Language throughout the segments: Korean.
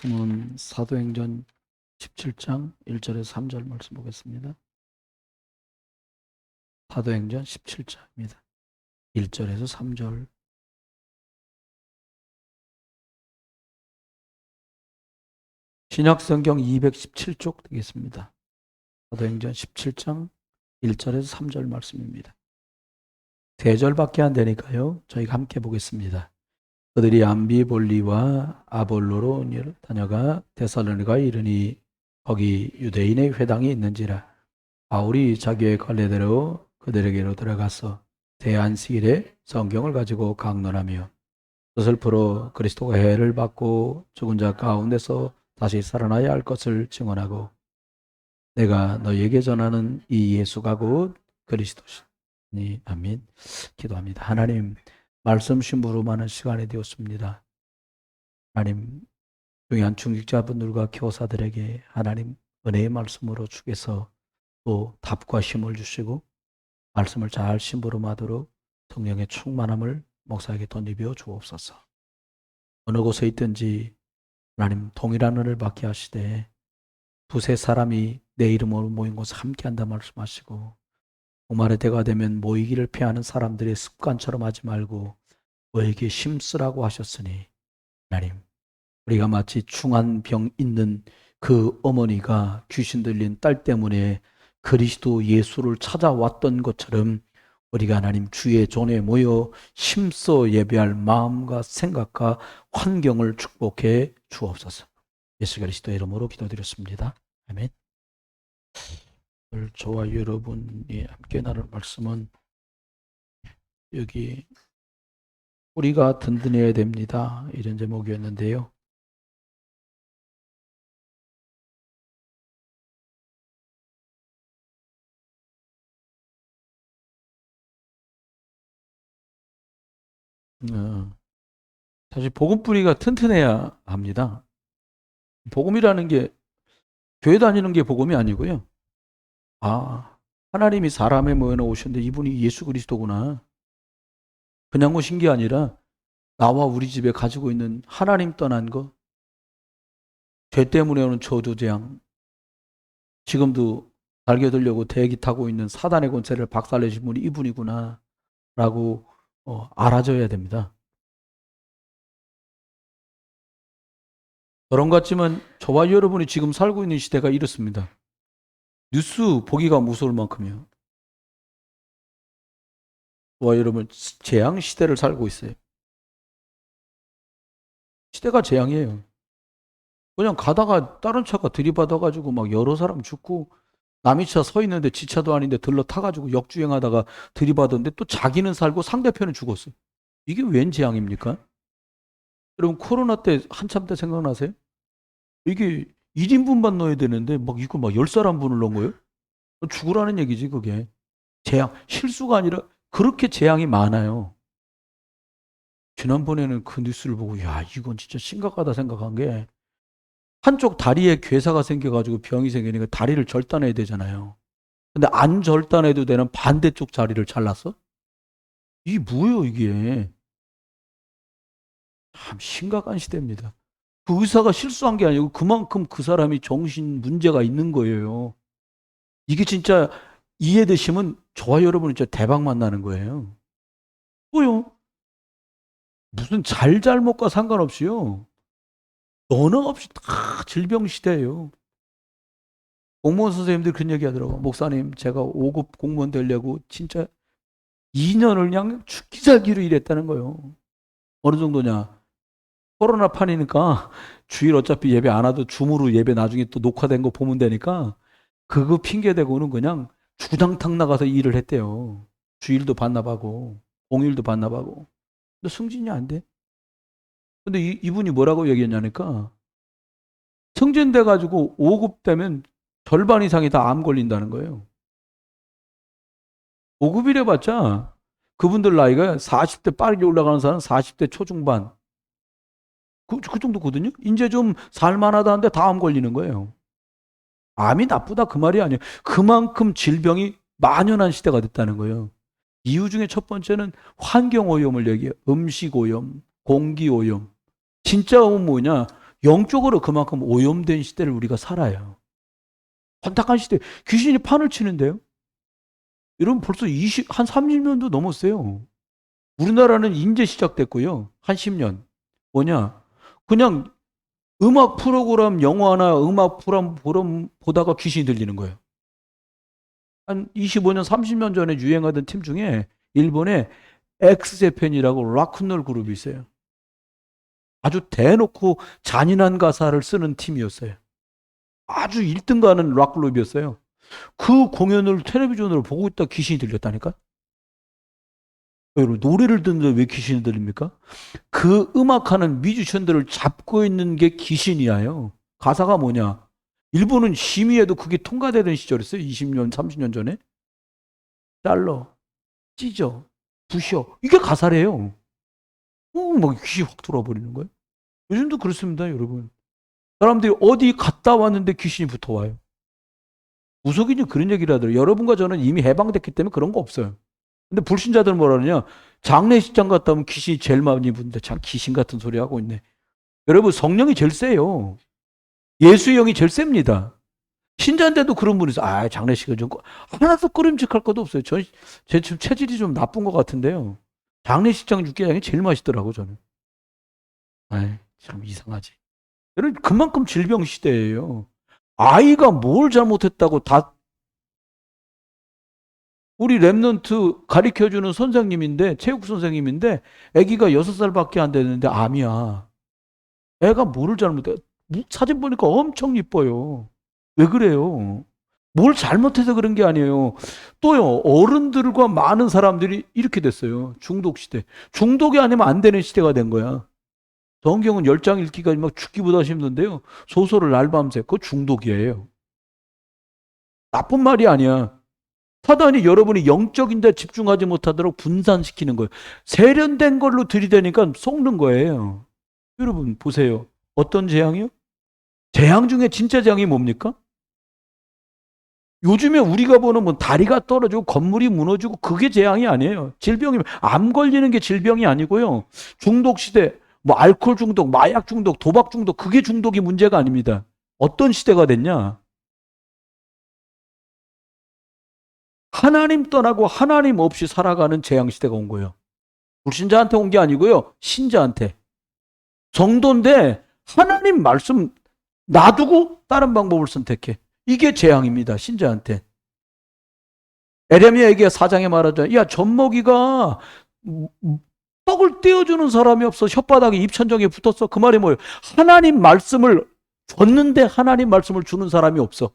말씀은 사도행전 17장 1절에서 3절 말씀 보겠습니다. 사도행전 17장입니다. 1절에서 3절. 신약성경 217쪽 되겠습니다. 사도행전 17장 1절에서 3절 말씀입니다. 3절밖에 안 되니까요. 저희가 함께 보겠습니다. 그들이 암비볼리와 아볼로로 다녀가 데살로니가에 이르니 거기 유대인의 회당이 있는지라. 바울이 자기의 관례대로 그들에게로 들어가서 대안식일에 성경을 가지고 강론하며 뜻을 풀어 그리스도가 해를 받고 죽은 자 가운데서 다시 살아나야 할 것을 증언하고 내가 너희에게 전하는 이 예수가 곧 그리스도시니. 아멘. 기도합니다. 하나님, 말씀 심부로 많은 시간이 되었습니다. 하나님, 중요한 중직자분들과 교사들에게 하나님 은혜의 말씀으로 주께서 또 답과 힘을 주시고 말씀을 잘 심부름하도록 성령의 충만함을 목사에게 덧입혀 주옵소서. 어느 곳에 있든지 하나님 동일한 은혜를 받게 하시되 두세 사람이 내 이름으로 모인 곳에 함께한다 말씀하시고 종말의 때가 되면 모이기를 피하는 사람들의 습관처럼 하지 말고 너에게 힘쓰라고 하셨으니 하나님, 우리가 마치 중한 병 있는 그 어머니가 귀신 들린 딸 때문에 그리스도 예수를 찾아왔던 것처럼 우리가 하나님 주의 존에 모여 힘써 예배할 마음과 생각과 환경을 축복해 주옵소서. 예수 그리스도의 이름으로 기도드렸습니다. 아멘. 오늘 저와 여러분이 함께 나눌 말씀은 여기 우리가 든든해야 됩니다. 이런 제목이었는데요. 사실 복음뿌리가 튼튼해야 합니다. 복음이라는 게 교회 다니는 게 복음이 아니고요. 하나님이 사람의 모양으로 오셨는데 이분이 예수 그리스도구나. 그냥 오신 게 아니라 나와 우리 집에 가지고 있는 하나님 떠난 거, 죄 때문에 오는 저주재앙, 지금도 달겨들려고 대기 타고 있는 사단의 권세를 박살내신 분이 이분이구나 라고 알아줘야 됩니다. 여러분 같지만 저와 여러분이 지금 살고 있는 시대가 이렇습니다. 뉴스 보기가 무서울 만큼이요. 저와 여러분 재앙 시대를 살고 있어요. 시대가 재앙이에요. 그냥 가다가 다른 차가 들이받아가지고 막 여러 사람 죽고 남의 차 서 있는데 지 차도 아닌데 들러 타가지고 역주행하다가 들이받았는데 또 자기는 살고 상대편은 죽었어요. 이게 웬 재앙입니까? 여러분 코로나 때 한참 때 생각나세요? 이게 1인분만 넣어야 되는데 막 이거 막 10사람분을 넣은 거예요? 죽으라는 얘기지 그게. 재앙, 실수가 아니라 그렇게 재앙이 많아요. 지난번에는 그 뉴스를 보고 야 이건 진짜 심각하다 생각한 게 한쪽 다리에 괴사가 생겨가지고 병이 생기니까 다리를 절단해야 되잖아요. 근데 안 절단해도 되는 반대쪽 다리를 잘랐어? 이게 뭐예요 이게. 참 심각한 시대입니다. 그 의사가 실수한 게 아니고 그만큼 그 사람이 정신 문제가 있는 거예요. 이게 진짜 이해되시면 저와 여러분은 진짜 대박 만나는 거예요. 뭐요? 무슨 잘못과 상관없이요. 언어 없이 다 질병 시대예요. 공무원 선생님들 그런 얘기 하더라고. 목사님, 제가 5급 공무원 되려고 진짜 2년을 그냥 죽기 살기로 일했다는 거예요. 어느 정도냐? 코로나 판이니까 주일 어차피 예배 안 와도 줌으로 예배 나중에 또 녹화된 거 보면 되니까 그거 핑계 대고는 그냥 주당탕 나가서 일을 했대요. 주일도 반납하고 공휴일도 반납하고. 근데 승진이 안 돼. 근데 이분이 뭐라고 얘기했냐니까 승진돼 가지고 5급 되면 절반 이상이 다 암 걸린다는 거예요. 5급이래 봤자 그분들 나이가 40대 빠르게 올라가는 사람은 40대 초중반. 그 정도거든요. 이제 좀 살만하다는데 다 암 걸리는 거예요. 암이 나쁘다 그 말이 아니에요. 그만큼 질병이 만연한 시대가 됐다는 거예요. 이유 중에 첫 번째는 환경오염을 얘기해요. 음식오염, 공기오염. 진짜 오염은 뭐냐? 영적으로 그만큼 오염된 시대를 우리가 살아요. 혼탁한 시대. 귀신이 판을 치는데요. 여러분 벌써 한 30년도 넘었어요. 우리나라는 이제 시작됐고요. 한 10년. 뭐냐? 그냥 음악 프로그램, 영화나 음악 프로그램 보다가 귀신이 들리는 거예요. 한 25년, 30년 전에 유행하던 팀 중에 일본의 엑스제팬이라고 락큰롤 그룹이 있어요. 아주 대놓고 잔인한 가사를 쓰는 팀이었어요. 아주 1등 가는 락 그룹이었어요. 그 공연을 텔레비전으로 보고 있다 귀신이 들렸다니까? 여러분, 노래를 듣는데 왜 귀신이 들립니까? 그 음악하는 뮤지션들을 잡고 있는 게 귀신이에요. 가사가 뭐냐? 일본은 심의에도 그게 통과되던 시절이었어요. 20년, 30년 전에. 잘러, 찢어, 부셔. 이게 가사래요. 막 귀신이 확 돌아버리는 거예요. 요즘도 그렇습니다, 여러분. 사람들이 어디 갔다 왔는데 귀신이 붙어와요. 무속인이 그런 얘기를 하더라고요. 여러분과 저는 이미 해방됐기 때문에 그런 거 없어요. 근데 불신자들은 뭐라 그러냐? 장례식장 갔다 오면 귀신이 제일 많이 부는데 참 귀신 같은 소리 하고 있네. 여러분 성령이 제일 세요. 예수의 영이 제일 셉니다. 신자인데도 그런 분이 있어요. 아, 장례식은 좀 하나도 끄림직할 것도 없어요. 제 지금 체질이 좀 나쁜 것 같은데요. 장례식장 육개장이 제일 맛있더라고 저는. 아, 참 이상하지. 여러분 그만큼 질병 시대예요. 아이가 뭘 잘못했다고 다 우리 랩넌트 가르쳐주는 선생님인데 체육 선생님인데 아기가 6살밖에 안 되는데 암이야. 애가 뭐를 잘못해? 사진 보니까 엄청 이뻐요. 왜 그래요? 뭘 잘못해서 그런 게 아니에요. 또요 어른들과 많은 사람들이 이렇게 됐어요. 중독 시대. 중독이 아니면 안 되는 시대가 된 거야. 성경은 10장 읽기가 막 죽기보다 힘든데요. 소설을 날밤새 그거 중독이에요. 나쁜 말이 아니야. 사단이 여러분이 영적인 데 집중하지 못하도록 분산시키는 거예요. 세련된 걸로 들이대니까 속는 거예요. 여러분 보세요. 어떤 재앙이요? 재앙 중에 진짜 재앙이 뭡니까? 요즘에 우리가 보는 뭐 다리가 떨어지고 건물이 무너지고 그게 재앙이 아니에요. 질병이면 암 걸리는 게 질병이 아니고요. 중독 시대, 뭐 알코올 중독, 마약 중독, 도박 중독 그게 중독이 문제가 아닙니다. 어떤 시대가 됐냐? 하나님 떠나고 하나님 없이 살아가는 재앙 시대가 온 거예요. 불신자한테 온 게 아니고요. 신자한테. 정도인데 하나님 말씀 놔두고 다른 방법을 선택해. 이게 재앙입니다. 신자한테. 에레미야에게 4장에 말하자. 야, 젖먹이가 떡을 떼어주는 사람이 없어. 혓바닥에 입천정에 붙었어. 그 말이 뭐예요? 하나님 말씀을 줬는데 하나님 말씀을 주는 사람이 없어.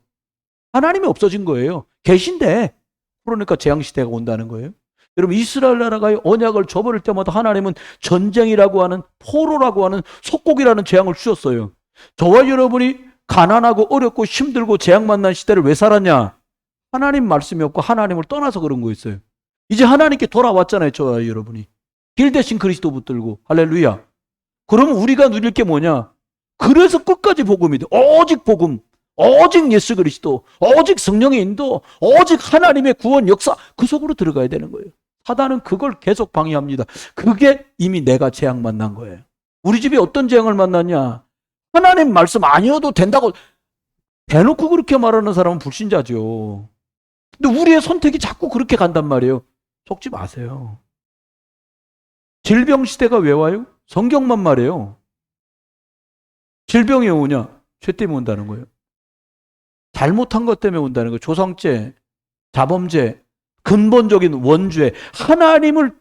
하나님이 없어진 거예요. 계신데 그러니까 재앙시대가 온다는 거예요. 여러분 이스라엘 나라가 언약을 줘버릴 때마다 하나님은 전쟁이라고 하는 포로라고 하는 속국이라는 재앙을 주셨어요. 저와 여러분이 가난하고 어렵고 힘들고 재앙 만난 시대를 왜 살았냐? 하나님 말씀이 없고 하나님을 떠나서 그런 거였어요. 이제 하나님께 돌아왔잖아요. 저와 여러분이. 길 대신 그리스도 붙들고 할렐루야. 그러면 우리가 누릴 게 뭐냐? 그래서 끝까지 복음이 돼. 오직 복음. 오직 예수 그리스도, 오직 성령의 인도, 오직 하나님의 구원 역사 그 속으로 들어가야 되는 거예요. 사단은 그걸 계속 방해합니다. 그게 이미 내가 재앙 만난 거예요. 우리 집에 어떤 재앙을 만났냐? 하나님 말씀 아니어도 된다고 대놓고 그렇게 말하는 사람은 불신자죠. 근데 우리의 선택이 자꾸 그렇게 간단 말이에요. 속지 마세요. 질병 시대가 왜 와요? 성경만 말해요. 질병이 오냐? 죄 때문에 온다는 거예요. 잘못한 것 때문에 온다는 거예요. 조상죄, 자범죄, 근본적인 원죄, 하나님을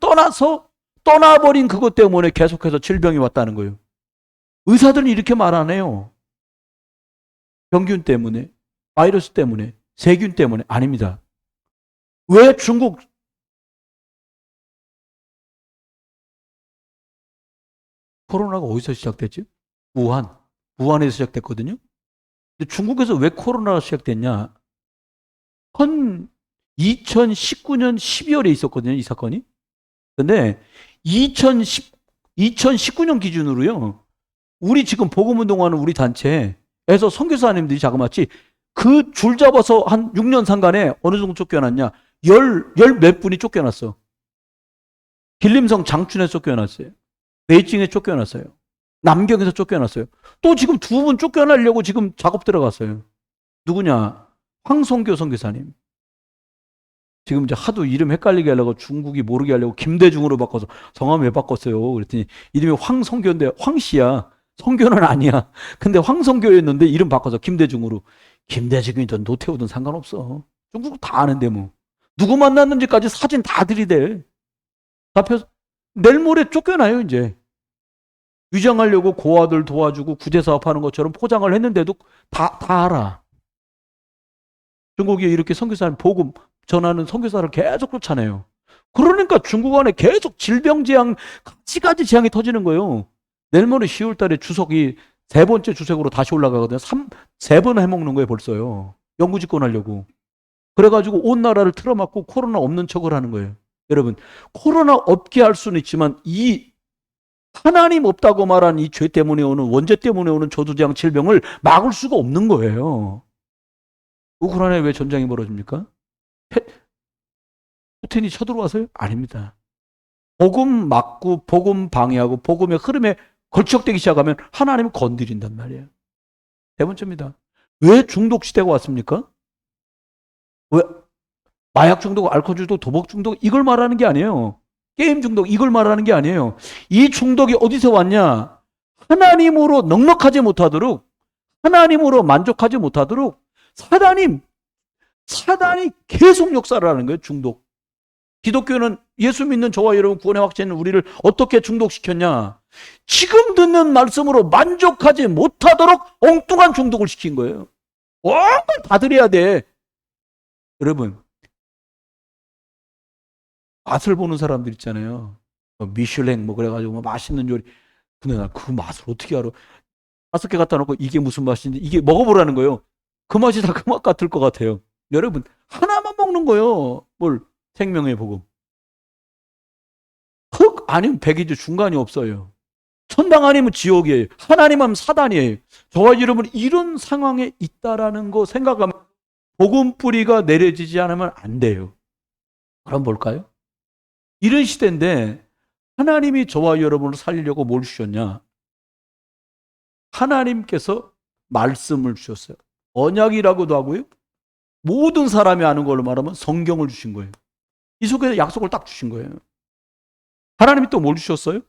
떠나버린 그것 때문에 계속해서 질병이 왔다는 거예요. 의사들은 이렇게 말 안 해요. 병균 때문에, 바이러스 때문에, 세균 때문에 아닙니다. 왜 중국 코로나가 어디서 시작됐지? 우한에서 시작됐거든요. 근데 중국에서 왜 코로나가 시작됐냐? 2019년 12월에 있었거든요, 이 사건이. 근데 2019년 기준으로요, 우리 지금 복음운동하는 우리 단체에서 선교사님들이 자그마치 그 줄 잡아서 한 6년 상간에 어느 정도 쫓겨났냐? 열 몇 분이 쫓겨났어. 길림성 장춘에 쫓겨났어요. 베이징에 쫓겨났어요. 남경에서 쫓겨났어요. 또 지금 두 분 쫓겨나려고 지금 작업 들어갔어요. 누구냐? 황성교 선교사님. 지금 이제 하도 이름 헷갈리게 하려고 중국이 모르게 하려고 김대중으로 바꿔서 성함 왜 바꿨어요? 그랬더니 이름이 황성교인데 황씨야. 성교는 아니야. 근데 황성교였는데 이름 바꿔서 김대중으로. 김대중이든 노태우든 상관없어. 중국 다 아는데 뭐. 누구 만났는지까지 사진 다 들이대. 잡혀서 내일 모레 쫓겨나요 이제. 위장하려고 고아들 도와주고 구제 사업하는 것처럼 포장을 했는데도 다 알아. 중국이 이렇게 선교사님 복음 전하는 선교사를 계속 쫓아내요. 그러니까 중국 안에 계속 질병 재앙, 가지가지 재앙이 터지는 거예요. 내일 모레 10월 달에 주석이 세 번째 주석으로 다시 올라가거든요. 세 번 해먹는 거예요, 벌써요. 영구 집권하려고. 그래가지고 온 나라를 틀어막고 코로나 없는 척을 하는 거예요. 여러분, 코로나 없게 할 수는 있지만 이 하나님 없다고 말한 이 죄 때문에 오는, 원죄 때문에 오는 저주재앙 질병을 막을 수가 없는 거예요. 우크라이나에 왜 전쟁이 벌어집니까? 푸틴이 쳐들어와서요? 아닙니다. 복음 막고 복음 방해하고 복음의 흐름에 걸쭉되기 시작하면 하나님을 건드린단 말이에요. 세 번째입니다. 왜 중독 시대가 왔습니까? 왜 마약 중독, 알코올 중독, 도박 중독 이걸 말하는 게 아니에요. 게임 중독 이걸 말하는 게 아니에요. 이 중독이 어디서 왔냐? 하나님으로 넉넉하지 못하도록, 하나님으로 만족하지 못하도록 사단이 계속 역사를 하는 거예요. 중독. 기독교는 예수 믿는 저와 여러분 구원의 확신은 우리를 어떻게 중독시켰냐? 지금 듣는 말씀으로 만족하지 못하도록 엉뚱한 중독을 시킨 거예요. 온걸 다 드려야 돼. 여러분, 맛을 보는 사람들 있잖아요. 미슐랭 뭐 그래가지고 뭐 맛있는 요리. 근데 나 그 맛을 어떻게 알아? 5개 갖다 놓고 이게 무슨 맛인지 이게 먹어보라는 거예요. 그 맛이 다 그 맛 같을 것 같아요. 여러분, 하나만 먹는 거예요. 뭘? 생명의 복음. 흑 아니면 백이죠. 중간이 없어요. 천당 아니면 지옥이에요. 하나님 하면 사단이에요. 저와 여러분 이런 상황에 있다라는 거 생각하면 복음 뿌리가 내려지지 않으면 안 돼요. 그럼 뭘까요? 이런 시대인데 하나님이 저와 여러분을 살리려고 뭘 주셨냐? 하나님께서 말씀을 주셨어요. 언약이라고도 하고요. 모든 사람이 아는 걸로 말하면 성경을 주신 거예요. 이 속에 약속을 딱 주신 거예요. 하나님이 또 뭘 주셨어요?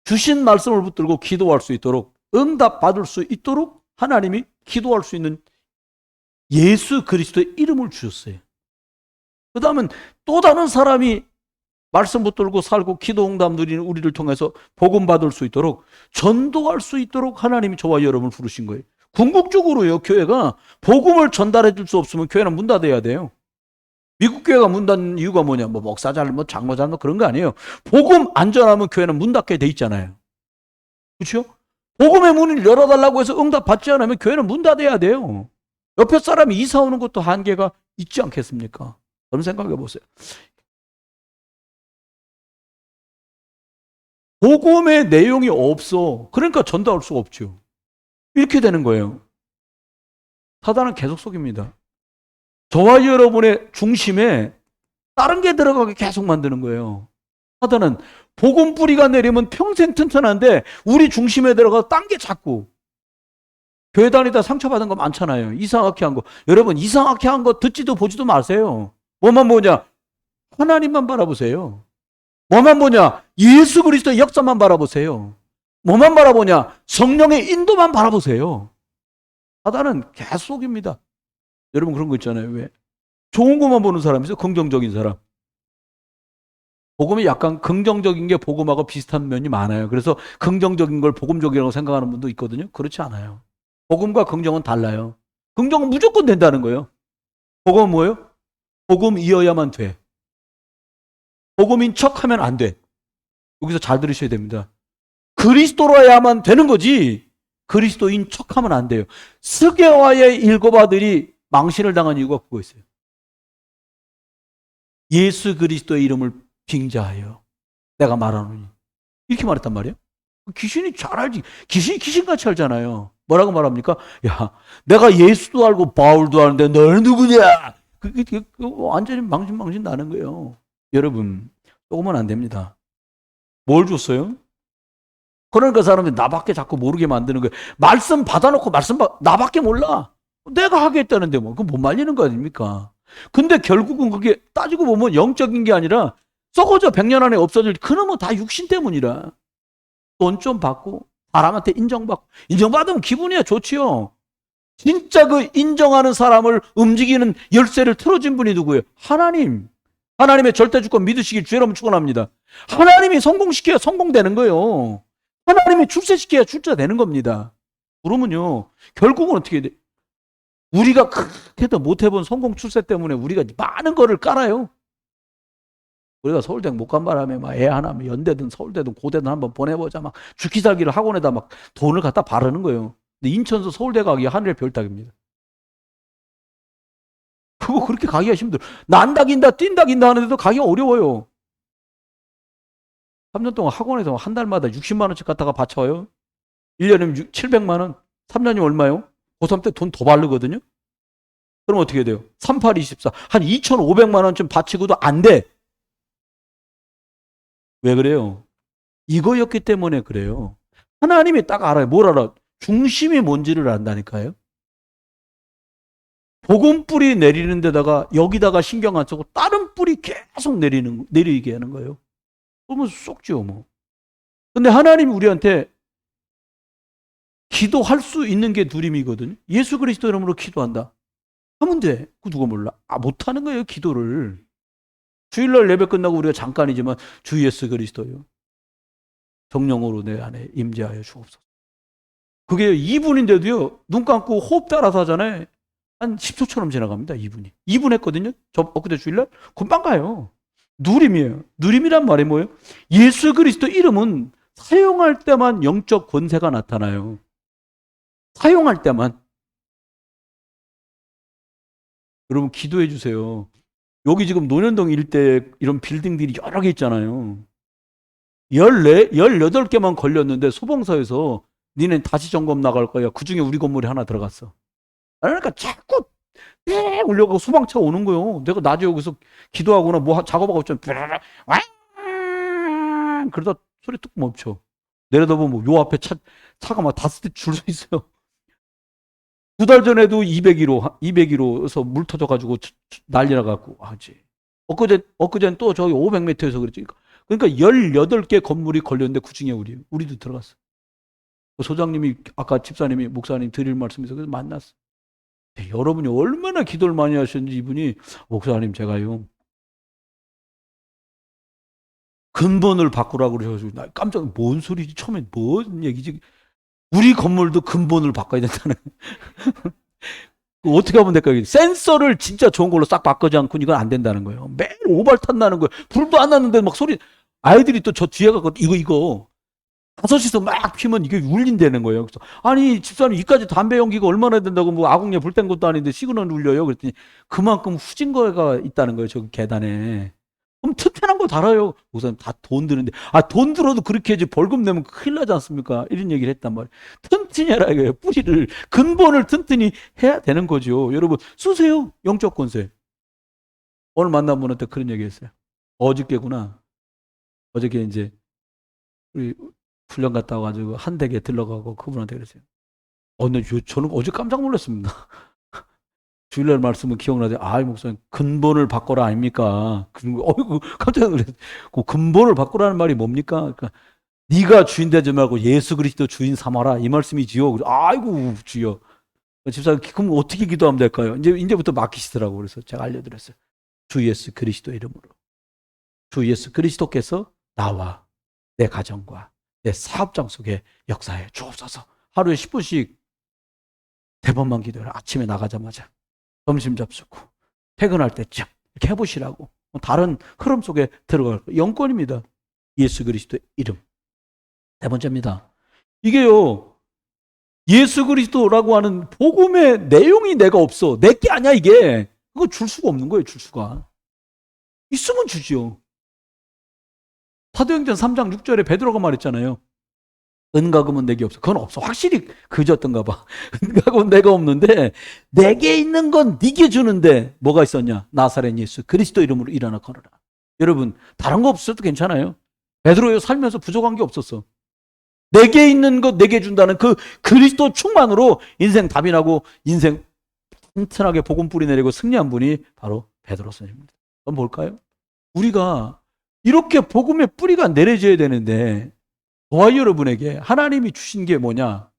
주신 말씀을 붙들고 기도할 수 있도록, 응답 받을 수 있도록 하나님이 기도할 수 있는 예수 그리스도의 이름을 주셨어요. 그 다음은 또 다른 사람이 말씀 붙들고 살고 기도 응답 누리는 우리를 통해서 복음 받을 수 있도록, 전도할 수 있도록 하나님이 저와 여러분을 부르신 거예요. 궁극적으로요, 교회가 복음을 전달해 줄 수 없으면 교회는 문 닫아야 돼요. 미국 교회가 문 닫는 이유가 뭐냐? 뭐 목사 잘못, 장로 잘못 그런 거 아니에요. 복음 안 전하면 교회는 문 닫게 돼 있잖아요. 그렇죠? 복음의 문을 열어달라고 해서 응답 받지 않으면 교회는 문 닫아야 돼요. 옆에 사람이 이사 오는 것도 한계가 있지 않겠습니까? 그런 생각해 보세요. 복음의 내용이 없어. 그러니까 전달할 수가 없죠. 이렇게 되는 거예요. 사단은 계속 속입니다. 저와 여러분의 중심에 다른 게 들어가게 계속 만드는 거예요. 사단은 복음 뿌리가 내리면 평생 튼튼한데 우리 중심에 들어가서 딴 게 자꾸. 교회 다니다 상처받은 거 많잖아요. 이상하게 한 거. 여러분 이상하게 한 거 듣지도 보지도 마세요. 뭐만 보냐? 하나님만 바라보세요. 뭐만 보냐? 예수 그리스도의 역사만 바라보세요. 뭐만 바라보냐? 성령의 인도만 바라보세요. 사단은 계속입니다. 여러분 그런 거 있잖아요. 왜? 좋은 것만 보는 사람이 있어요. 긍정적인 사람. 복음이 약간 긍정적인 게 복음하고 비슷한 면이 많아요. 그래서 긍정적인 걸 복음적이라고 생각하는 분도 있거든요. 그렇지 않아요. 복음과 긍정은 달라요. 긍정은 무조건 된다는 거예요. 복음은 뭐예요? 복음이어야만 돼. 복음인 척하면 안 돼. 여기서 잘 들으셔야 됩니다. 그리스도로야만 되는 거지 그리스도인 척하면 안 돼요. 스게와의 7 아들이 망신을 당한 이유가 그거 있어요. 예수 그리스도의 이름을 빙자하여 내가 말하노니 이렇게 말했단 말이에요. 귀신이 잘 알지. 귀신이 귀신같이 알잖아요. 뭐라고 말합니까? 야, 내가 예수도 알고 바울도 아는데 너는 누구냐? 그게 완전히 망신 나는 거예요. 여러분, 조금은 안 됩니다. 뭘 줬어요? 그러니까 사람들이 나밖에 자꾸 모르게 만드는 거예요. 말씀 받아놓고 나밖에 몰라. 내가 하겠다는데 뭐 그건 못 말리는 거 아닙니까? 근데 결국은 그게 따지고 보면 영적인 게 아니라 썩어져 100년 안에 없어질 그놈은 다 육신 때문이라. 돈 좀 받고 사람한테 인정받고 인정받으면 기분이야 좋지요. 진짜 그 인정하는 사람을 움직이는 열쇠를 틀어준 분이 누구예요? 하나님. 하나님의 절대 주권 믿으시길 주여러분 축원합니다. 하나님이 성공시켜야 성공되는 거예요. 하나님이 출세시켜야 출세되는 겁니다. 그러면요 결국은 어떻게 돼? 우리가 그렇게도 못해본 성공 출세 때문에 우리가 많은 거를 깔아요. 우리가 서울대 못 간 바람에 막 애 하나 연대든 서울대든 고대든 한번 보내보자 막 죽기 살기를 학원에다 막 돈을 갖다 바르는 거예요. 근데 인천서 서울대 가기 하늘의 별 따기입니다. 그거 그렇게 가기가 힘들어. 난다 긴다 뛴다 긴다 하는데도 가기가 어려워요. 3년 동안 학원에서 한 달마다 60만 원씩 갖다가 바쳐요. 1년이면 700만 원. 3년이 얼마요? 고3 때 돈 더 바르거든요. 그럼 어떻게 돼요? 38, 24. 한 2,500만 원쯤 바치고도 안 돼. 왜 그래요? 이거였기 때문에 그래요. 하나님이 딱 알아요. 뭘 알아? 중심이 뭔지를 안다니까요. 복음 뿌리 내리는 데다가 여기다가 신경 안 쓰고 다른 뿌리 계속 내리게 하는 거예요. 그러면 쏙지요 뭐. 근데 하나님이 우리한테 기도할 수 있는 게 누림이거든요. 예수 그리스도 이름으로 기도한다. 하면 돼. 그 누가 몰라. 못하는 거예요 기도를. 주일날 예배 끝나고 우리가 잠깐이지만 주 예수 그리스도요. 성령으로 내 안에 임재하여 주옵소서. 그게 2분인데도요. 눈 감고 호흡 따라서 하잖아요. 한 10초처럼 지나갑니다. 2분이. 2분 했거든요. 저 엊그제 주일날. 금방 가요. 누림이에요. 누림이란 말이 뭐예요? 예수 그리스도 이름은 사용할 때만 영적 권세가 나타나요. 사용할 때만. 여러분 기도해 주세요. 여기 지금 논현동 일대 이런 빌딩들이 여러 개 있잖아요. 18개만 걸렸는데 소방서에서 니네 다시 점검 나갈 거야. 그중에 우리 건물이 하나 들어갔어. 그러니까 자꾸 울려고 소방차 오는 거예요. 내가 낮에 여기서 기도하거나 뭐 작업하고 있잖아. 그러다 소리 뚝 멈춰. 내려다보면 요 앞에 차가 막 5대 줄 서 있어요. 2달 전에도 201호에서 물 터져가지고 난리 나갖고 하지. 엊그제는 또 저기 500m에서 그랬지. 그러니까 18개 건물이 걸렸는데 그 중에 우리도 들어갔어. 소장님이 아까 집사님이 목사님 드릴 말씀에서 그래서 만났어. 여러분이 얼마나 기도를 많이 하셨는지 이분이 목사님 제가요 근본을 바꾸라고 그러셔가지고 나 깜짝 뭔 소리지 처음엔 뭔 얘기지 우리 건물도 근본을 바꿔야 된다는 어떻게 하면 될까요? 센서를 진짜 좋은 걸로 싹 바꾸지 않고는 이건 안 된다는 거예요. 매일 오발탄 나는 거예요. 불도 안 났는데 막 소리 아이들이 또 저 뒤에 가고 이거 5시서 막 피면 이게 울린다는 거예요. 그래서 아니 집사님 이까지 담배 연기가 얼마나 된다고 뭐 아궁이에 불 뗀 것도 아닌데 시그널 울려요. 그랬더니 그만큼 후진 거가 있다는 거예요. 저기 계단에. 그럼 튼튼한 거 달아요. 목사님 다 돈 드는데 돈 들어도 그렇게 이제 벌금 내면 큰일 나지 않습니까? 이런 얘기를 했단 말이에요. 튼튼히 해라 이거예요. 뿌리를 근본을 튼튼히 해야 되는 거죠. 여러분 쓰세요. 영적 권세. 오늘 만난 분한테 그런 얘기했어요. 어저께구나. 어저께 이제 우리 훈련 갔다 와가지고 한 댁에 들러가고 그분한테 그랬어요. 근데 저는 어제 깜짝 놀랐습니다. 주일날 말씀은 기억나죠? 목사님 근본을 바꿔라 아닙니까? 어이구 깜짝 놀랐어요. 그 근본을 바꾸라는 말이 뭡니까? 그러니까 네가 주인 되지 말고 예수 그리스도 주인 삼아라 이 말씀이지요. 아이고 주여. 집사님 그럼 어떻게 기도하면 될까요? 이제부터 맡기시더라고. 그래서 제가 알려드렸어요. 주 예수 그리스도 이름으로. 주 예수 그리스도께서 나와 내 가정과 내 사업장 속에 역사해 주옵소서. 하루에 10분씩 대번만 기도해라. 아침에 나가자마자 점심 잡수고 퇴근할 때쯤 이렇게 해보시라고. 다른 흐름 속에 들어갈 거예요. 영권입니다. 예수 그리스도의 이름. 네 번째입니다. 이게요. 예수 그리스도라고 하는 복음의 내용이 내가 없어. 내 게 아니야 이게. 그거 줄 수가 없는 거예요. 줄 수가. 있으면 주지요. 사도행전 3장 6절에 베드로가 말했잖아요. 은과금은 내게 없어. 그건 없어. 확실히 그졌던가 봐. 은과금은 내가 없는데 내게 있는 건 네게 주는데 뭐가 있었냐? 나사렛 예수 그리스도 이름으로 일어나 걸어라. 여러분 다른 거 없어도 괜찮아요. 베드로요 살면서 부족한 게 없었어. 내게 있는 것 내게 준다는 그 그리스도 충만으로 인생 답이 나고 인생 튼튼하게 복음 뿌리 내리고 승리한 분이 바로 베드로 선생님입니다. 그럼 뭘까요? 우리가 이렇게 복음의 뿌리가 내려져야 되는데 저와 여러분에게 하나님이 주신 게 뭐냐?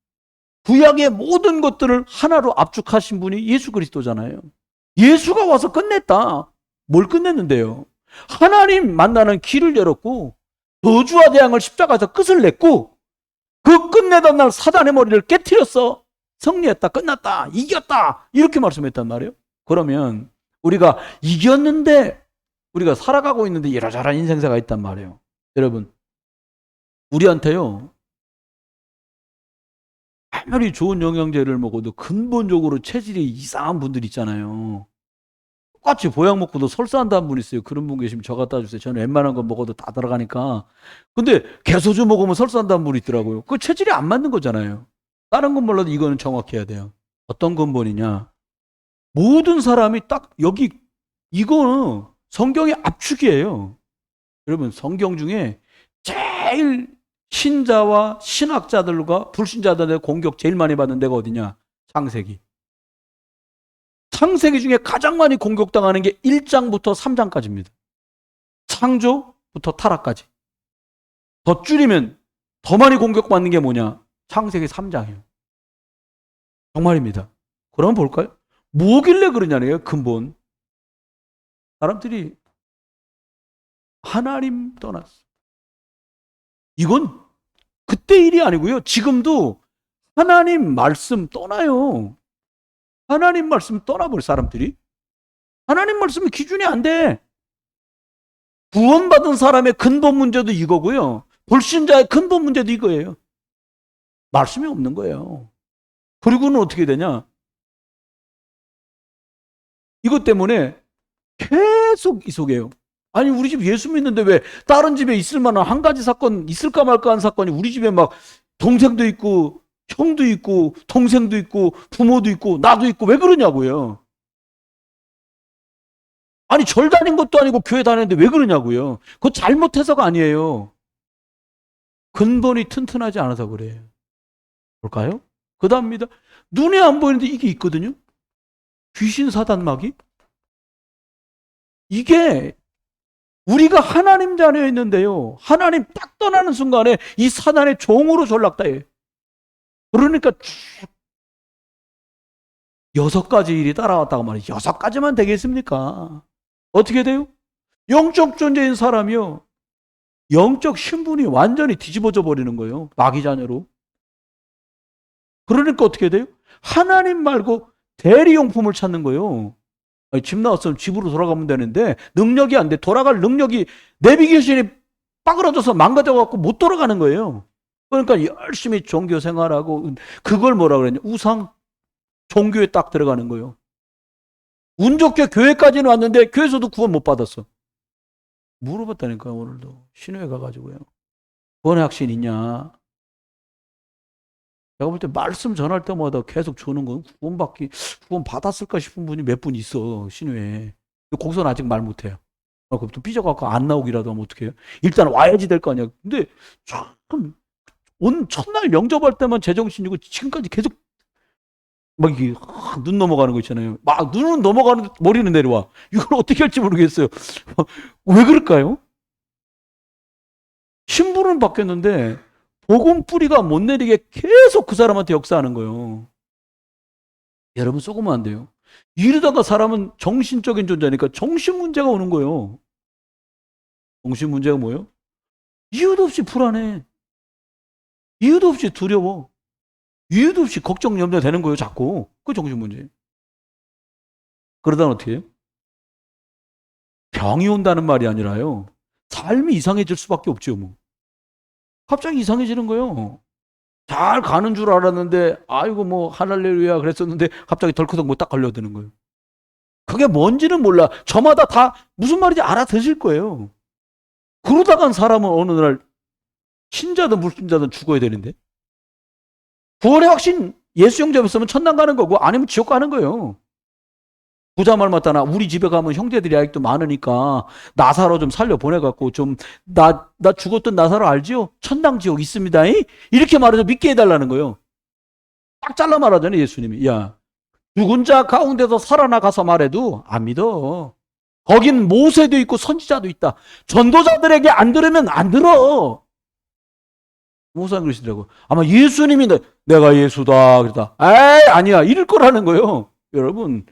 구약의 모든 것들을 하나로 압축하신 분이 예수 그리스도잖아요. 예수가 와서 끝냈다. 뭘 끝냈는데요? 하나님 만나는 길을 열었고 저주와 재앙을 십자가에서 끝을 냈고 그 끝내던 날 사단의 머리를 깨트렸어. 승리했다. 끝났다. 이겼다. 이렇게 말씀했단 말이에요. 그러면 우리가 이겼는데 우리가 살아가고 있는데 이러저러한 인생사가 있단 말이에요. 여러분, 우리한테요, 아무리 좋은 영양제를 먹어도 근본적으로 체질이 이상한 분들 있잖아요. 똑같이 보약 먹고도 설사한다는 분 있어요. 그런 분 계시면 저 갖다 주세요. 저는 웬만한 거 먹어도 다 들어가니까. 근데 개소주 먹으면 설사한다는 분이 있더라고요. 그 체질이 안 맞는 거잖아요. 다른 건 몰라도 이거는 정확해야 돼요. 어떤 근본이냐? 모든 사람이 딱 여기, 이거는 성경의 압축이에요. 여러분, 성경 중에 제일 신자와 신학자들과 불신자들의 공격 제일 많이 받는 데가 어디냐? 창세기. 창세기 중에 가장 많이 공격당하는 게 1장부터 3장까지입니다. 창조부터 타락까지. 더 줄이면 더 많이 공격받는 게 뭐냐? 창세기 3장이에요. 정말입니다. 그럼 볼까요? 뭐길래 그러냐네요, 근본. 사람들이 하나님 떠났어. 이건 그때 일이 아니고요. 지금도 하나님 말씀 떠나요. 하나님 말씀 떠나버려, 사람들이. 하나님 말씀이 기준이 안 돼. 구원받은 사람의 근본 문제도 이거고요. 불신자의 근본 문제도 이거예요. 말씀이 없는 거예요. 그리고는 어떻게 되냐? 이것 때문에 계속 이 속에요. 아니, 우리 집 예수 믿는데 왜 다른 집에 있을 만한 한 가지 사건, 있을까 말까 한 사건이 우리 집에 막 동생도 있고 형도 있고 동생도 있고 부모도 있고 나도 있고 왜 그러냐고요. 아니, 절 다닌 것도 아니고 교회 다니는데 왜 그러냐고요. 그거 잘못해서가 아니에요. 근본이 튼튼하지 않아서 그래요. 볼까요? 그 다음입니다. 눈에 안 보이는데 이게 있거든요. 귀신 사단마귀. 이게 우리가 하나님 자녀에 있는데요. 하나님 딱 떠나는 순간에 이 사단의 종으로 전락다해. 그러니까 쭉 6가지 일이 따라왔다고 말이에요. 6가지만 되겠습니까? 어떻게 돼요? 영적 존재인 사람이요. 영적 신분이 완전히 뒤집어져 버리는 거예요. 마귀 자녀로. 그러니까 어떻게 돼요? 하나님 말고 대리용품을 찾는 거예요. 아니, 집 나왔으면 집으로 돌아가면 되는데 능력이 안 돼. 돌아갈 능력이 내비게이션이 빠그러져서 망가져갖고 못 돌아가는 거예요. 그러니까 열심히 종교 생활하고 그걸 뭐라 그랬냐? 우상 종교에 딱 들어가는 거예요. 운 좋게 교회까지는 왔는데 교회에서도 구원 못 받았어. 물어봤다니까요. 오늘도 신호에 가가지고요. 구원의 확신 있냐? 내가 볼 때 말씀 전할 때마다 계속 주는 건 구원 받았을까 싶은 분이 몇 분 있어, 신우에. 거기서는 아직 말 못해요. 그럼 또 삐져갖고 안 나오기라도 하면 어떡해요? 일단 와야지 될 거 아니야. 근데 참, 첫날 영접할 때만 제정신이고 지금까지 계속 막 이게 눈 넘어가는 거 있잖아요. 막 눈은 넘어가는데 머리는 내려와. 이걸 어떻게 할지 모르겠어요. 왜 그럴까요? 신분은 바뀌었는데 복음 뿌리가 못 내리게 계속 그 사람한테 역사하는 거예요. 여러분 속으면 안 돼요. 이러다가 사람은 정신적인 존재니까 정신 문제가 오는 거예요. 정신 문제가 뭐예요? 이유도 없이 불안해. 이유도 없이 두려워. 이유도 없이 걱정 염려되는 거예요, 자꾸. 그 정신 문제. 그러다 어떻게 해요? 병이 온다는 말이 아니라요. 삶이 이상해질 수밖에 없죠, 뭐. 갑자기 이상해지는 거예요. 잘 가는 줄 알았는데 아이고 뭐 할렐루야 그랬었는데 갑자기 덜커덕 뭐 딱 걸려드는 거예요. 그게 뭔지는 몰라. 저마다 다 무슨 말인지 알아듣을 거예요. 그러다간 사람은 어느 날 신자든 불신자든 죽어야 되는데 구원의 확신 예수 영접했으면 천당 가는 거고 아니면 지옥 가는 거예요. 부자 말 맞다나 우리 집에 가면 형제들이 아직도 많으니까 나사로 좀 살려 보내갖고 좀 나 죽었던 나사로 알지요? 천당 지옥 있습니다. 이렇게 말해서 믿게 해달라는 거예요. 딱 잘라 말하잖아요, 예수님이. 야, 죽은 자 가운데서 살아나가서 말해도 안 믿어. 거긴 모세도 있고 선지자도 있다. 전도자들에게 안 들으면 안 들어. 모세는 그러시더라고. 아마 예수님이 내가 예수다 그러다. 에이 아니야 이럴 거라는 거예요. 여러분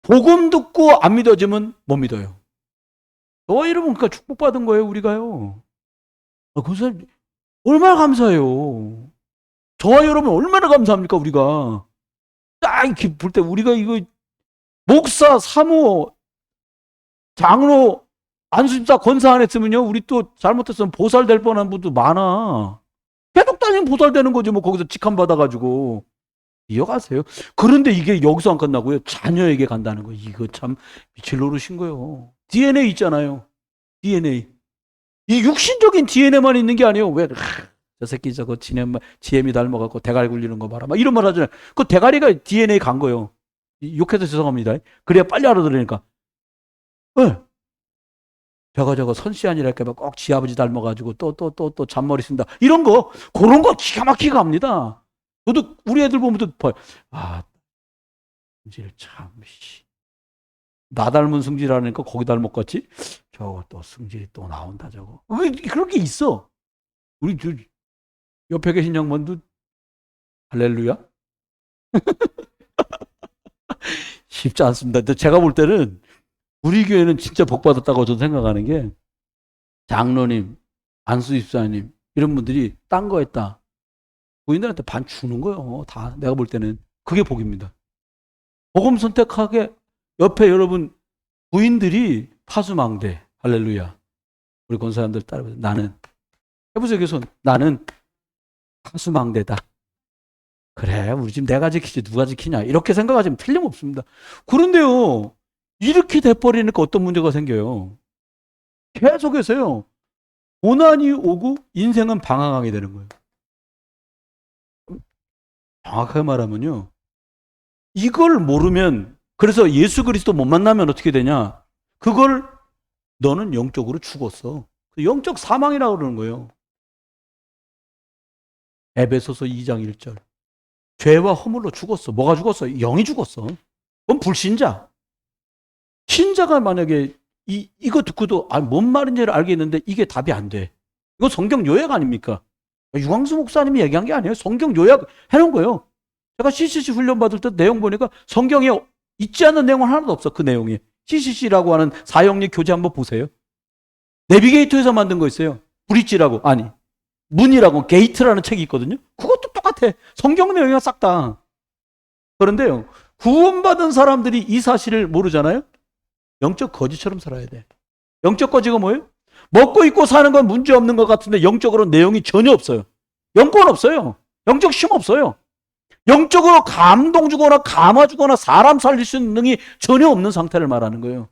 복음 듣고 안 믿어지면 못 믿어요. 저와 여러분 그러니까 축복받은 거예요 우리가요. 그래서 얼마나 감사해요. 저와 여러분 얼마나 감사합니까 우리가. 딱 이렇게 볼 때 우리가 이거 목사, 사모, 장로, 안수집사, 권사 안 했으면요 우리 또 잘못했으면 보살될 뻔한 분도 많아. 계속 다니면 보살되는 거지 뭐 거기서 직함 받아가지고. 이어가세요. 그런데 이게 여기서 안 끝나고요. 자녀에게 간다는 거예요. 이거 참 미칠 노릇인 거예요. DNA 있잖아요. DNA. 이 육신적인 DNA만 있는 게 아니에요. 왜? 저 새끼 저거 지엠이 닮아갖고 대가리 굴리는 거 봐라. 막 이런 말 하잖아요. 그 대가리가 DNA 간 거예요. 욕해서 죄송합니다. 그래야 빨리 알아들으니까. 네. 저거 선씨 아니랄까 꼭 지 아버지 닮아가지고 또 잔머리 쓴다. 이런 거, 그런 거 기가 막히게 합니다. 저도 우리 애들 보면 또, 승질 참, 나 닮은 승질하니까 거기 닮았겠지? 저거 또 승질이 또 나온다, 저거. 왜 그런 게 있어? 우리 옆에 계신 양반도, 할렐루야? 쉽지 않습니다. 근데 제가 볼 때는, 우리 교회는 진짜 복 받았다고 저는 생각하는 게, 장로님, 안수집사님, 이런 분들이 딴 거 했다. 부인들한테 반 주는 거예요. 다 내가 볼 때는 그게 복입니다. 복음 선택하게 옆에 여러분 부인들이 파수망대. 할렐루야. 우리 권사님들 따라해보세요. 나는 해보세요. 계속 나는 파수망대다. 그래 우리 집 내가 지키지 누가 지키냐 이렇게 생각하시면 틀림없습니다. 그런데요 이렇게 돼버리니까 어떤 문제가 생겨요. 계속해서요 고난이 오고 인생은 방황하게 되는 거예요. 정확하게 말하면요. 이걸 모르면 그래서 예수 그리스도 못 만나면 어떻게 되냐. 그걸 너는 영적으로 죽었어. 영적 사망이라고 그러는 거예요. 에베소서 2장 1절. 죄와 허물로 죽었어. 뭐가 죽었어? 영이 죽었어. 그건 불신자. 신자가 만약에 이거 듣고도 뭔 말인지를 알겠는데 이게 답이 안 돼. 이거 성경 요약 아닙니까? 유광수 목사님이 얘기한 게 아니에요. 성경 요약 해놓은 거예요. 제가 CCC 훈련 받을 때 내용 보니까 성경에 있지 않는 내용은 하나도 없어. 그 내용이. CCC라고 하는 사형리 교재 한번 보세요. 내비게이터에서 만든 거 있어요. 브릿지라고. 아니 문이라고 게이트라는 책이 있거든요. 그것도 똑같아. 성경 내용이 싹 다. 그런데요. 구원받은 사람들이 이 사실을 모르잖아요. 영적 거지처럼 살아야 돼. 영적 거지가 뭐예요? 먹고 입고 사는 건 문제 없는 것 같은데 영적으로 내용이 전혀 없어요. 영권 없어요. 영적 쉼 없어요. 영적으로 감동 주거나 감화 주거나 사람 살릴 수 있는 능력이 전혀 없는 상태를 말하는 거예요.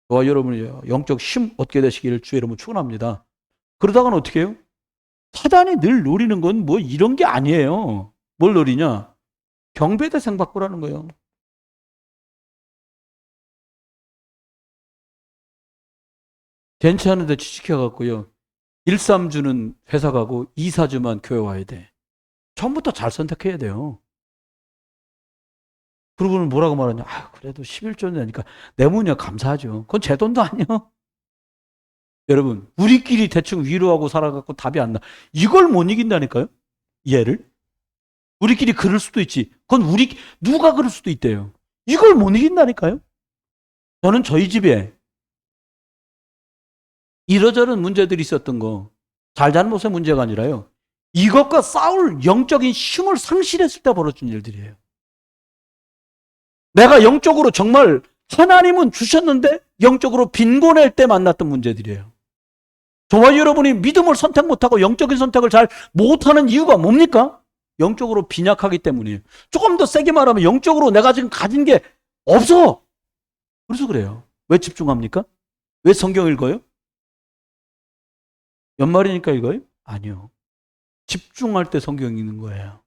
저와 여러분이 영적 쉼 얻게 되시기를 주의 이름으로 축원합니다. 그러다가는 어떻게 해요? 사단이 늘 노리는 건 뭐 이런 게 아니에요. 뭘 노리냐? 경배대상 받고라는 거예요. 괜찮은데 취직해갖고요. 1, 3주는 회사 가고 2, 4주만 교회 와야 돼. 처음부터 잘 선택해야 돼요. 그러고는 뭐라고 말하냐. 그래도 11조 내니까 내모냐 감사하죠. 그건 제 돈도 아니요. 여러분 우리끼리 대충 위로하고 살아갖고 답이 안 나. 이걸 못 이긴다니까요. 얘를. 우리끼리 그럴 수도 있지. 그건 누가 그럴 수도 있대요. 이걸 못 이긴다니까요. 저는 저희 집에 이러저런 문제들이 있었던 거 잘잘못의 문제가 아니라요. 이것과 싸울 영적인 힘을 상실했을 때 벌어진 일들이에요. 내가 영적으로 정말 하나님은 주셨는데 영적으로 빈곤할 때 만났던 문제들이에요. 저와 여러분이 믿음을 선택 못하고 영적인 선택을 잘 못하는 이유가 뭡니까? 영적으로 빈약하기 때문이에요. 조금 더 세게 말하면 영적으로 내가 지금 가진 게 없어. 그래서 그래요. 왜 집중합니까? 왜 성경 읽어요? 연말이니까 읽어요? 아니요. 집중할 때 성경 읽는 거예요.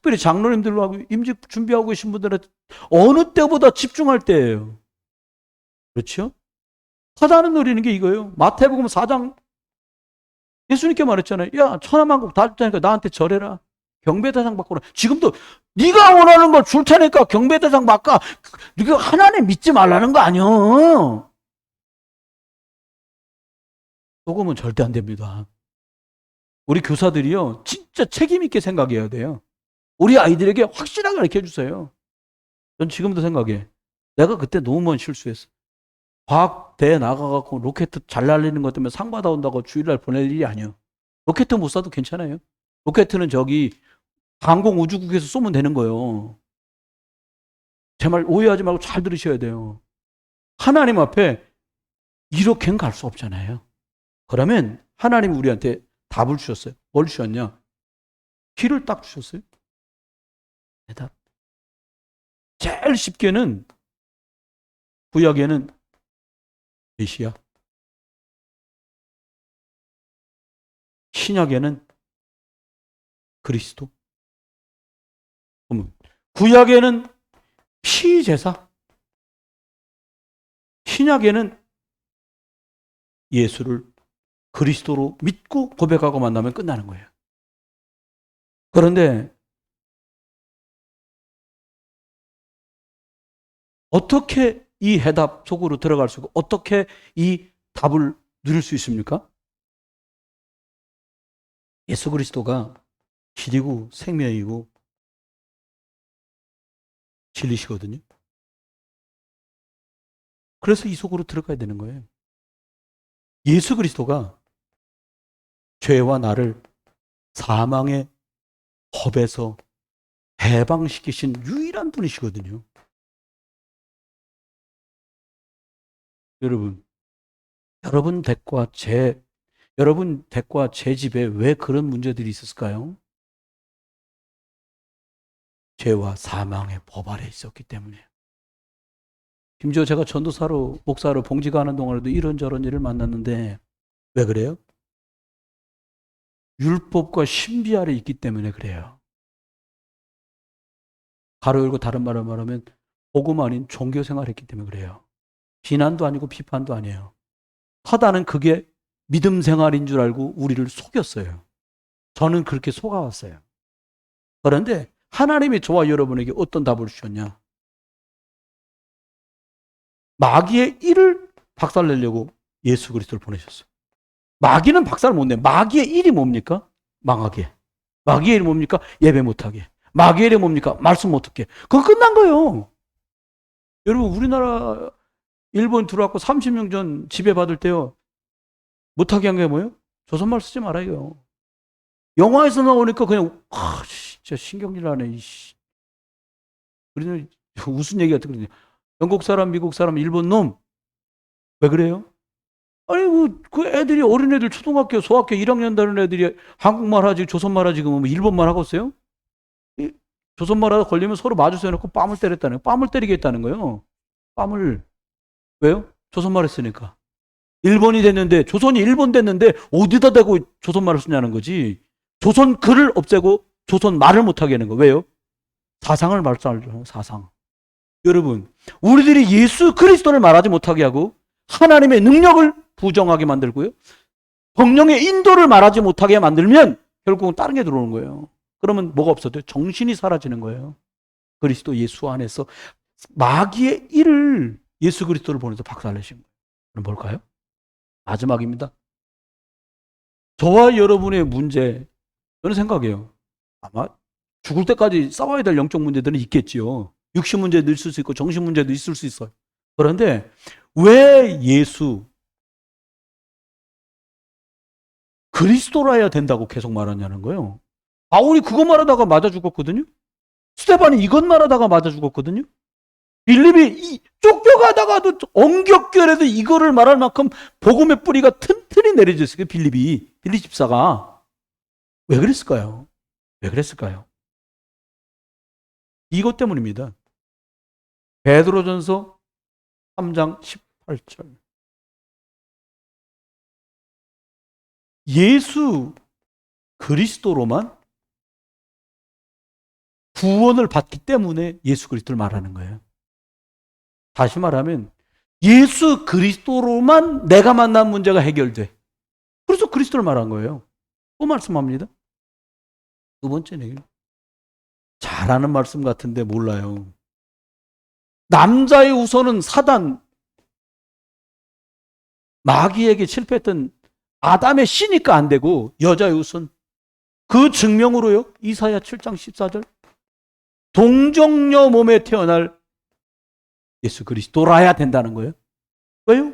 특별히 장로님들로 하고 임직 준비하고 계신 분들은 어느 때보다 집중할 때예요. 그렇죠? 사단은 노리는 게 이거예요. 마태복음 4장 예수님께 말했잖아요. 야, 천하만국 다 줄 테니까 나한테 절해라. 경배대상 받거라. 지금도 네가 원하는 걸 줄 테니까 경배대상 받까. 네가 하나님 믿지 말라는 거 아니야. 속으면 절대 안 됩니다. 우리 교사들이요, 진짜 책임 있게 생각해야 돼요. 우리 아이들에게 확실하게 가르쳐 주세요. 전 지금도 생각해. 내가 그때 너무 먼 실수했어. 과학대에 나가갖고 로켓 잘 날리는 것 때문에 상 받아온다고 주일날 보낼 일이 아니에요. 로켓 못 쏴도 괜찮아요. 로켓은 저기 항공우주국에서 쏘면 되는 거예요. 제 말 오해하지 말고 잘 들으셔야 돼요. 하나님 앞에 이렇게는 갈 수 없잖아요. 그러면 하나님이 우리한테 답을 주셨어요. 뭘 주셨냐? 길을 딱 주셨어요. 대답. 제일 쉽게는 구약에는 메시아, 신약에는 그리스도. 구약에는 피제사, 신약에는 예수를 그리스도로 믿고 고백하고 만나면 끝나는 거예요. 그런데 어떻게 이 해답 속으로 들어갈 수 있고 어떻게 이 답을 누릴 수 있습니까? 예수 그리스도가 길이고 생명이고 진리시거든요. 그래서 이 속으로 들어가야 되는 거예요. 예수 그리스도가 죄와 나를 사망의 법에서 해방시키신 유일한 분이시거든요. 여러분 댁과 제 집에 왜 그런 문제들이 있었을까요? 죄와 사망의 법 아래 있었기 때문에. 심지어 제가 전도사로, 목사로 봉지가 하는 동안에도 이런저런 일을 만났는데, 왜 그래요? 율법과 신비 아래 있기 때문에 그래요. 가로 열고 다른 말을 말하면, 복음 아닌 종교 생활을 했기 때문에 그래요. 비난도 아니고 비판도 아니에요. 사단은 그게 믿음 생활인 줄 알고 우리를 속였어요. 저는 그렇게 속아왔어요. 그런데 하나님이 저와 여러분에게 어떤 답을 주셨냐? 마귀의 일을 박살내려고 예수 그리스도를 보내셨어요. 마귀는 박살 못 내. 마귀의 일이 뭡니까? 망하게. 마귀의 일이 뭡니까? 예배 못하게. 마귀의 일이 뭡니까? 말씀 못 듣게. 그거 끝난 거예요. 여러분, 우리나라 일본 들어왔고 30년 전 지배받을 때요. 못하게 한 게 뭐예요? 조선말 쓰지 말아요. 영화에서 나오니까 그냥 진짜 신경질 나네. 이씨. 우리는 무슨 얘기 같은 거든요. 영국 사람, 미국 사람, 일본 놈. 왜 그래요? 아니, 그 애들이 어린애들 초등학교, 소학교 1학년 다는 애들이 한국말 하지, 조선말 하지, 그러면 일본말 하고 있어요? 조선말 하다 걸리면 서로 마주 세워놓고 뺨을 때렸다는 거예요. 뺨을 때리겠다는 거예요. 뺨을. 왜요? 조선말 했으니까. 일본이 됐는데, 조선이 일본 됐는데, 어디다 대고 조선말을 쓰냐는 거지. 조선 글을 없애고 조선 말을 못하게 하는 거. 왜요? 사상을 말살하죠. 사상. 여러분, 우리들이 예수 그리스도를 말하지 못하게 하고 하나님의 능력을 부정하게 만들고요. 성령의 인도를 말하지 못하게 만들면 결국은 다른 게 들어오는 거예요. 그러면 뭐가 없어도 정신이 사라지는 거예요. 그리스도 예수 안에서 마귀의 일을 예수 그리스도를 보내서 박살내신 거예요. 그럼 뭘까요? 마지막입니다. 저와 여러분의 문제, 저는 생각해요. 아마 죽을 때까지 싸워야 될 영적 문제들은 있겠지요. 육신 문제도 있을 수 있고 정신 문제도 있을 수 있어요. 그런데 왜 예수 그리스도라야 된다고 계속 말하냐는 거예요. 바울이 그것 말하다가 맞아 죽었거든요. 스테반이 이것 말하다가 맞아 죽었거든요. 빌립이 쫓겨가다가도 엉격결에도 이거를 말할 만큼 복음의 뿌리가 튼튼히 내려져 있어요. 빌립 집사가. 왜 그랬을까요? 왜 그랬을까요? 이것 때문입니다. 베드로전서 3장 18절. 예수 그리스도로만 구원을 받기 때문에 예수 그리스도를 말하는 거예요. 다시 말하면 예수 그리스도로만 내가 만난 문제가 해결돼. 그래서 그리스도를 말한 거예요. 또 말씀합니다. 두 번째는 잘하는 말씀 같은데 몰라요. 남자의 우선은 사단, 마귀에게 실패했던 아담의 씨니까 안 되고 여자의 우선. 그 증명으로요. 이사야 7장 14절. 동정녀 몸에 태어날 예수 그리스도라야 된다는 거예요. 왜요?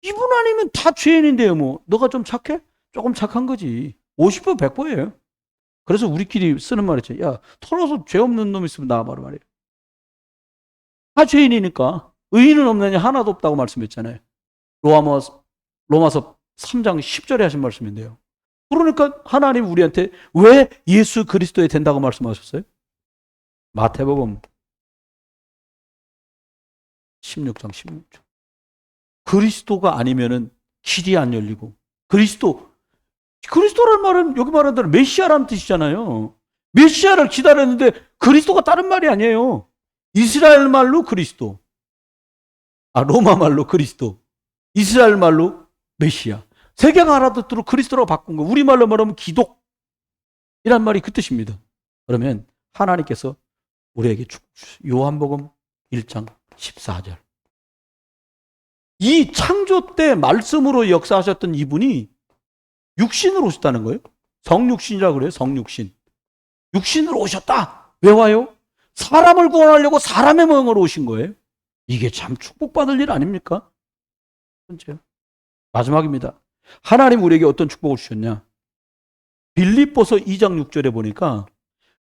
이분 아니면 다 죄인인데요. 뭐 너가 좀 착해? 조금 착한 거지. 50% 100%예요. 그래서 우리끼리 쓰는 말 있죠. 야, 털어서 죄 없는 놈 있으면 나와봐라 말이에요. 다 죄인이니까. 의인은 없느냐 하나도 없다고 말씀했잖아요. 로마서 3장 10절에 하신 말씀인데요. 그러니까 하나님 우리한테 왜 예수 그리스도에 된다고 말씀하셨어요? 마태복음 16장 16절. 그리스도가 아니면은 길이 안 열리고, 그리스도란 말은 여기 말한 대로 메시아라는 뜻이잖아요. 메시아를 기다렸는데 그리스도가 다른 말이 아니에요. 이스라엘 말로 그리스도, 로마 말로 그리스도, 이스라엘 말로 메시아. 세계가 알아듣도록 그리스도라고 바꾼 거. 우리말로 말하면 기독이란 말이 그 뜻입니다. 그러면 하나님께서 우리에게 요한복음 1장 14절. 이 창조 때 말씀으로 역사하셨던 이분이 육신으로 오셨다는 거예요. 성육신이라고 그래요. 성육신. 육신으로 오셨다. 왜 와요? 사람을 구원하려고 사람의 모형으로 오신 거예요. 이게 참 축복받을 일 아닙니까? 번째요. 마지막입니다. 하나님 우리에게 어떤 축복을 주셨냐? 빌립보서 2장 6절에 보니까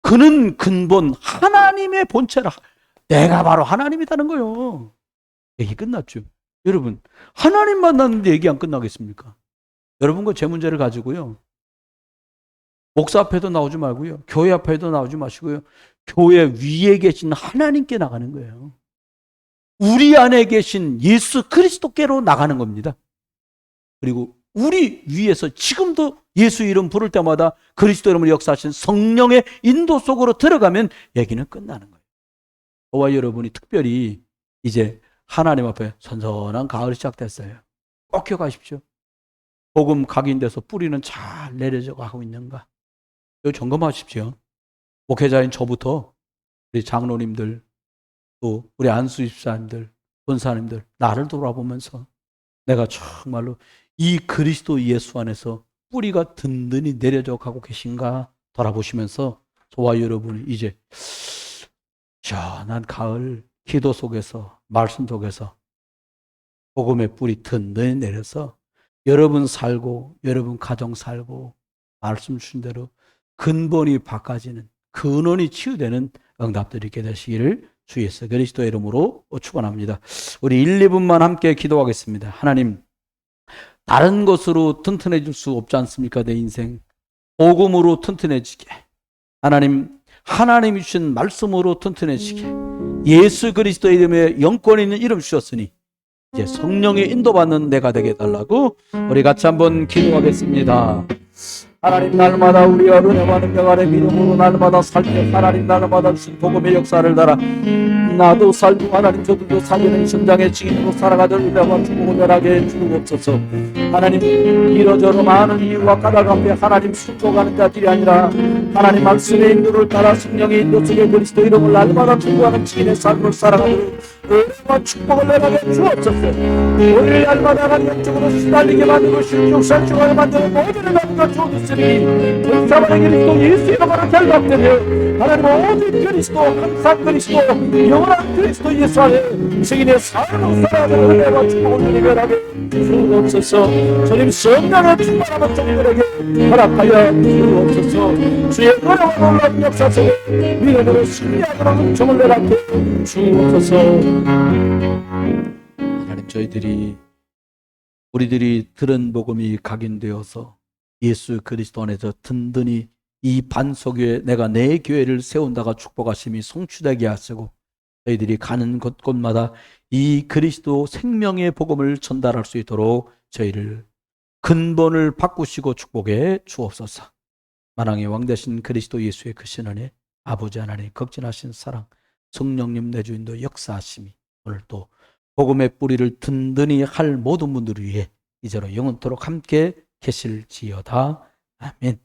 그는 근본 하나님의 본체라. 내가 바로 하나님이라는 거예요. 얘기 끝났죠. 여러분, 하나님 만났는데 얘기 안 끝나겠습니까? 여러분과 제 문제를 가지고요. 목사 앞에도 나오지 말고요. 교회 앞에도 나오지 마시고요. 교회 위에 계신 하나님께 나가는 거예요. 우리 안에 계신 예수 그리스도께로 나가는 겁니다. 그리고 우리 위에서 지금도 예수 이름 부를 때마다 그리스도 이름으로 역사하신 성령의 인도 속으로 들어가면 얘기는 끝나는 거예요. 저와 여러분이 특별히 이제 하나님 앞에 선선한 가을이 시작됐어요. 꼭 기억하십시오. 복음 각인돼서 뿌리는 잘 내려져 가고 있는가? 이거 점검하십시오. 목회자인 저부터 우리 장로님들, 또 우리 안수 집사님들, 권사님들 나를 돌아보면서 내가 정말로 이 그리스도 예수 안에서 뿌리가 든든히 내려져 가고 계신가 돌아보시면서 저와 여러분이 이제 시원한 가을 기도 속에서, 말씀 속에서 복음의 뿌리 든든히 내려서 여러분 살고, 여러분 가정 살고, 말씀 주신 대로 근본이 바꿔지는, 근원이 치유되는 응답들이 있게 되시기를 주 예수 그리스도의 이름으로 축원합니다. 우리 1, 2분만 함께 기도하겠습니다. 하나님, 다른 것으로 튼튼해질 수 없지 않습니까? 내 인생 복음으로 튼튼해지게, 하나님이 주신 말씀으로 튼튼해지게, 예수 그리스도의 이름에 영권 있는 이름 주셨으니 이제 성령의 인도받는 내가 되게 해달라고 우리 같이 한번 기도하겠습니다. 하나님, 날마다 우리가 은혜와 능력 아래 믿음으로 날마다 살며 하나님 날마다 주신 복음의 역사를 따라 나도 살고 하나님 저들도 살리는 현장의 증인으로 살아가던 은혜와 축복을 변하게 해주옵소서. 하나님, 이러저러 많은 이유와 까닭 앞에 하나님 순종하는 자들이 아니라 하나님 말씀의 인도를 따라 성령의 인도 속에 그리스도 이름을 날마다 충고하는 증인의 삶을 살아가도록 은혜와 축복을 변하게 주옵소서. 오늘 날마다 하나님 영적으로 시달리게 만들고 실족살 중하게 만드는 모든 남과 주옵소서. 전사만의 그리스도 예수 이름으로 결박되며 하나님 오직 그리스도, 항상 그리스도, 영원한 그리스도 예수 안에 증인의 삶을 살아가는 은혜와 축복을 누리게 주옵소서. 주님 성령의 충만함을 저희들에게 허락하여 주옵소서. 주의 은혜와 놀라운 역사 속에 믿음으로 승리하도록 은총을 내라게 주옵소서. 하나님, 우리들이 들은 복음이 각인되어서 예수 그리스도 안에서 든든히 이 반석 위에 내가 내 교회를 세운다가 축복하심이 성취되게 하시고 저희들이 가는 곳곳마다 이 그리스도 생명의 복음을 전달할 수 있도록 저희를 근본을 바꾸시고 축복해 주옵소서. 만왕의 왕 되신 그리스도 예수의 크신 은혜, 아버지 하나님 극진하신 사랑, 성령님 내 주인도 역사하심이 오늘 또 복음의 뿌리를 든든히 할 모든 분들을 위해 이제로 영원토록 함께 계실지어다. 아멘.